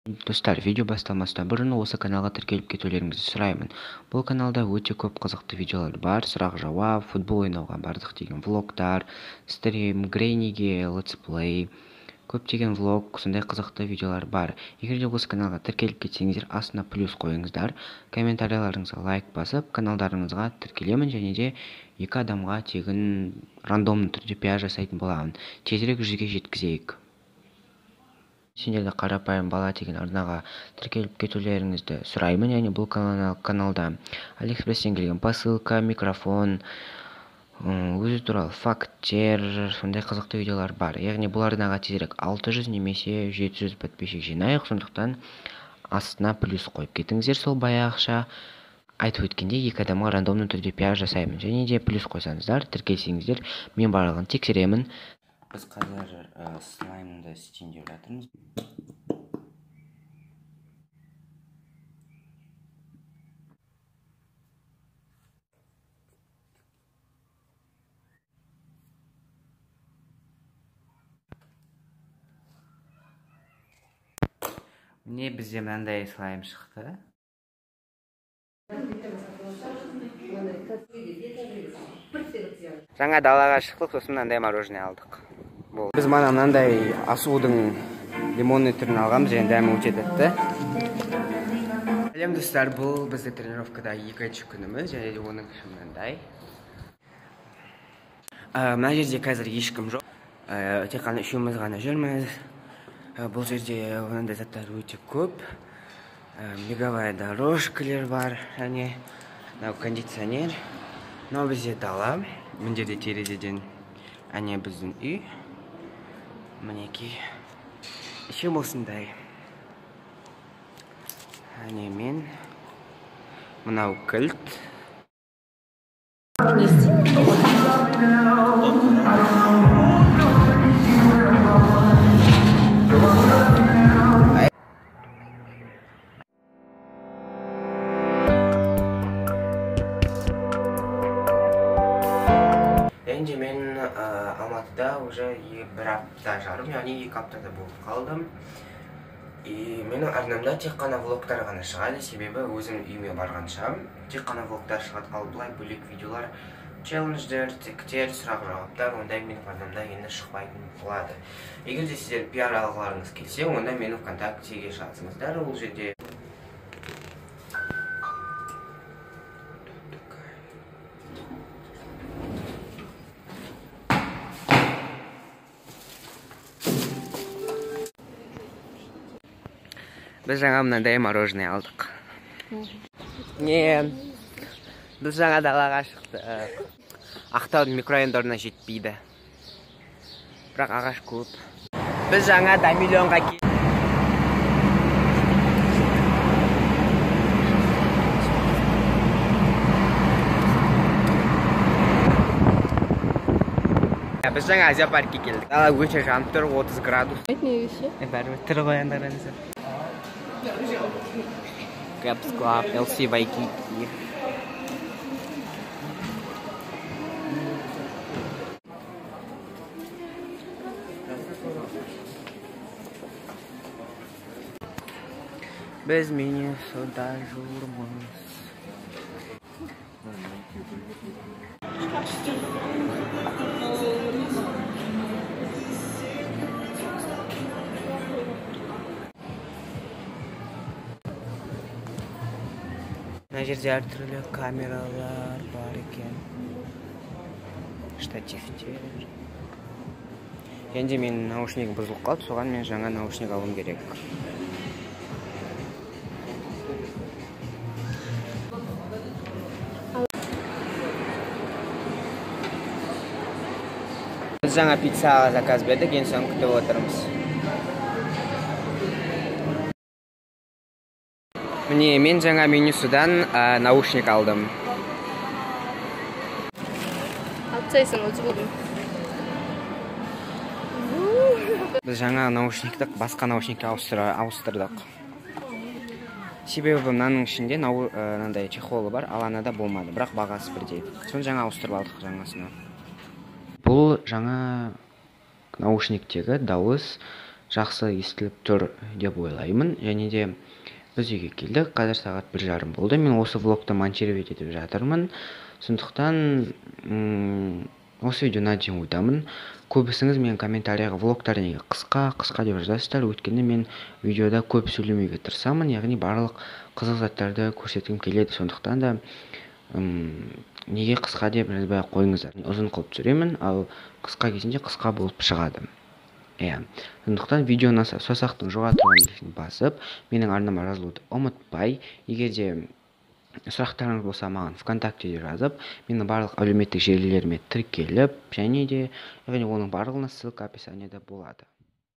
Достар, видео басталмастан бұрын осы каналға тіркеліп кетулеріңізді сұраймын. Бұл каналда өте көп қызықты видеолар бар, сұрақ-жауап, футбол ойнауға бардық деген влогтар, стрим, грейниге, летсплей, көптеген влог, сондай қызықты видеолар бар. Егер де осы каналға тіркеліп кетсеңіздер, астына плюс қойыңыздар, комментарияларыңызға лайк басып, каналдарыңызға тіркелемін және де 2 адамға тегін рандомды түрде пиар жасайтын боламын. Тезірек 100-ге жеткізейік. Сендерді қарапайым бала деген арнаға тіркеліп кетулеріңізді сұраймын. Яғни бұл каналда Алиэкспресстен келген посылка, микрофон, өзі туралы факттер, сондай қызықты видеолар бар. Яғни бұл арнаға тезірек 600 немесе 700 подписчик жинайық, сондықтан астына плюс қойып кетіңіздер. Сол баяғыша айтып өткенде 2 адамға рандомды түрде пиар жасаймын. Және де плюс қойсаңыздар, тіркелсеңіздер, мен барлығын тексеремін. Біз қазір слаймды істейін деп жатырмыз. Міне бізде мынандай слайм шықты. Жаңа далаға шықтық, сосын мынандай мороженое алдық. Біз мынандай асудың лимонный түрін алғанбыз, және дәмі өте тәтті. Сәлем достар, бұл бізді тренировкада 2-ші күніміз, және де оның күші мынандай. Мына жерде қазір ешкім жоқ. Тек қана үшеуміз ғана жүрміз. Бұл жерде мынандай заттар өте көп. Беговая дорожкалар бар, және кондиционер. Мынау бізде дала. Мына жерде терезеден әне біздің үй. Мінекей. Ішім осындай. Әне мен. Мынау кілт. Енді мен Алматыда уже 1 апта жарым, яғни 2 аптада болып қалдым. Менің арнамда тек қана влогтар ғана шығады, себебі өзім үйіме барғанша тек қана влогтар шығады, ал бұлай бөлек видеолар, челлендждер, тектер, сұрақ-жауаптар, ондай менің арнамда енді шықпайтын болады. Егер де сіздер пиар алғыларыңыз келсе, онда мені ВКонтактеге жазыңыздар, ол жерде біз жаңа мынандай мороженое алдық. Біз жаңа далаға шықтық. Ақтаудың микрорайондарына жетпейді. Бірақ ағаш көп. Біз жаңа Дамиллионға келдік. Біз жаңа Азия паркке келдік. Дала өте жанып тұр, 30 градус. Бәрі тірі қояндарыңыздар. Caps Club, LC Waikiki. Біз мені суда жүрміз. Мына жерде әртүрлі камералар бар екен. Штативтер. Енді мен наушнигім бұзылып қалды, соған мен жаңа наушник алуым керек. Біз жаңа пиццаға заказ бердік, ең соң күтіп отырмыз. Міне, мен жаңа менюсыдан наушник алдым. Алсайсың, өзі болдым. Біз жаңа наушникті басқа наушникке ауыстырдық. Себебі мынаның ішінде мынандай чехолы бар, ал анада болмады, бірақ бағасы бірдей. Соны жаңа ауыстырып алдық жаңасына. Бұл жаңа наушниктегі дауыс жақсы естіліп тұр деп ойлаймын. Және де біз үйге келдік. Қазір сағат 1:30 болды. Мен осы влогты монтировать етіп жатырмын. Сондықтан осы видеоны дейін ойдамын. Көбісіңіз мен комментарияға влогтар неге қысқа деп жазасыздар. Өйткені мен видеода көп сөйлемеуге тырысамын, яғни барлық қызық заттарды көрсеткім келеді. Сондықтан да неге қысқа деп жазбай қойыңыздар. Ұзын қылып түсіремін, ал қысқа кезінде қысқа болып шығады. Сондықтан видеоны саусақтың жоғары тұрған нүктесін басып, менің арнама жазылуды ұмытпай, егер де сұрақтарыңыз болса маған ВКонтактеде жазып, менің барлық әлеуметтік желілеріме тіркеліп, және де оның барлығына ссылка описаниеда болады.